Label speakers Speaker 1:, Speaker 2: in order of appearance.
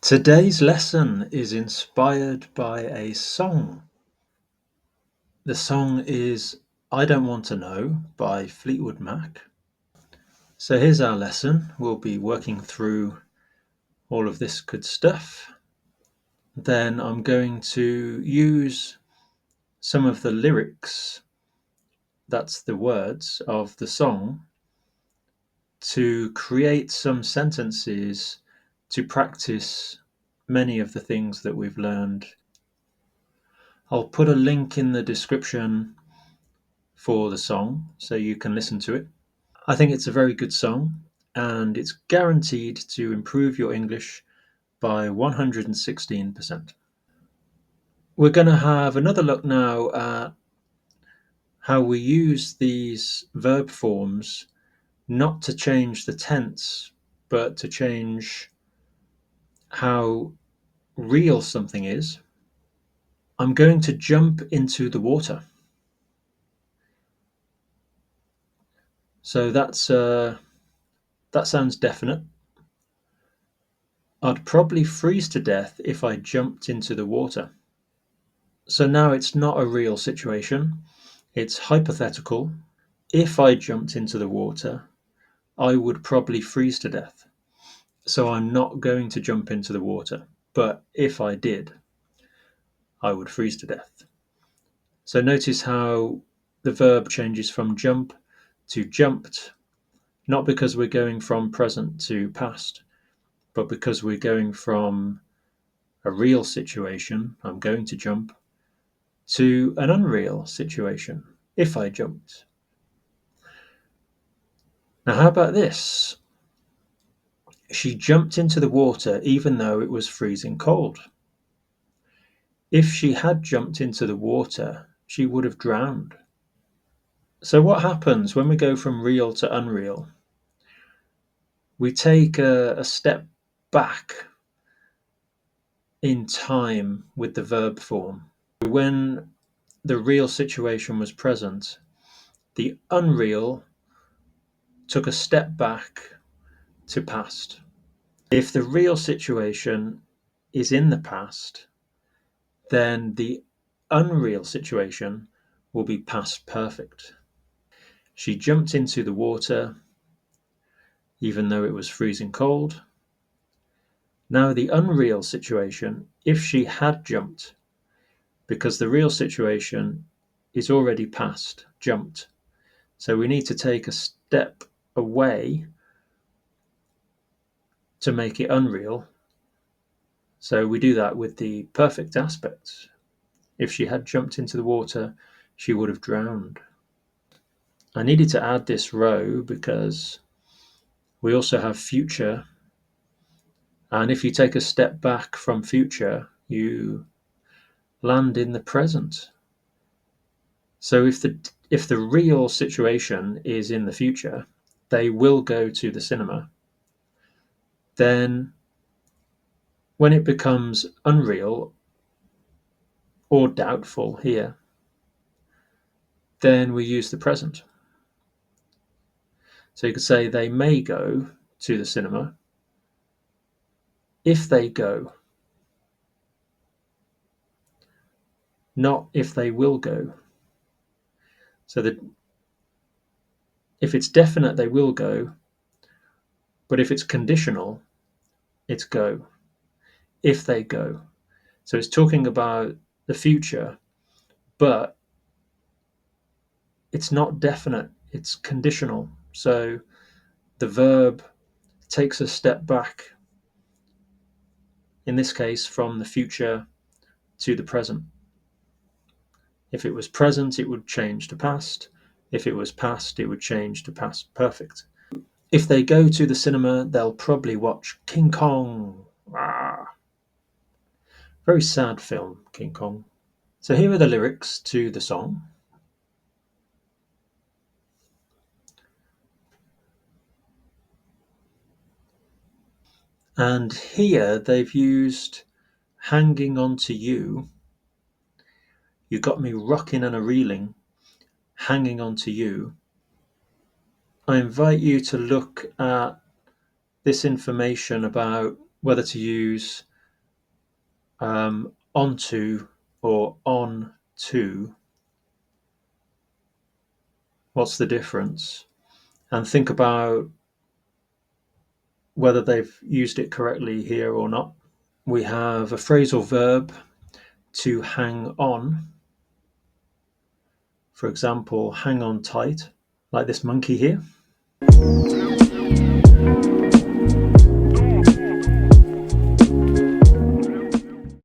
Speaker 1: Today's lesson is inspired by a song. The song is I Don't Want to Know by Fleetwood Mac. So here's our lesson. We'll be working through all of this good stuff. Then I'm going to use some of the lyrics, that's the words of the song, to create some sentences to practice many of the things that we've learned. I'll put a link in the description for the song so you can listen to it. I think it's a very good song and it's guaranteed to improve your English by 116%. We're going to have another look now at how we use these verb forms not to change the tense, but to change how real something is. I'm going to jump into the water. So that sounds definite. I'd probably freeze to death if I jumped into the water. So now it's not a real situation, it's hypothetical. If I jumped into the water, I would probably freeze to death. So I'm not going to jump into the water. But if I did, I would freeze to death. So notice how the verb changes from jump to jumped, not because we're going from present to past, but because we're going from a real situation, I'm going to jump, to an unreal situation, if I jumped. Now, how about this? She jumped into the water even though it was freezing cold. If she had jumped into the water, she would have drowned. So, what happens when we go from real to unreal? We take a step back in time with the verb form. When the real situation was present, the unreal took a step back to past. If the real situation is in the past, then the unreal situation will be past perfect. She jumped into the water even though it was freezing cold. Now the unreal situation, if she had jumped, because the real situation is already past, jumped. So we need to take a step away to make it unreal. So we do that with the perfect aspects. If she had jumped into the water, she would have drowned. I needed to add this row because we also have future. And if you take a step back from future, you land in the present. So if the real situation is in the future, they will go to the cinema. Then when it becomes unreal or doubtful here, then we use the present. So you could say they may go to the cinema if they go, not if they will go. So that if it's definite they will go, but if it's conditional, it's go, if they go. So it's talking about the future, but it's not definite, it's conditional. So the verb takes a step back, in this case from the future to the present. If it was present, it would change to past. If it was past, it would change to past perfect. If they go to the cinema, they'll probably watch King Kong. Ah, very sad film, King Kong. So here are the lyrics to the song. And here they've used hanging on to you. You got me rocking and a reeling, hanging on to you. I invite you to look at this information about whether to use onto or on to, what's the difference? And think about whether they've used it correctly here or not. We have a phrasal verb, to hang on. For example, hang on tight, like this monkey here.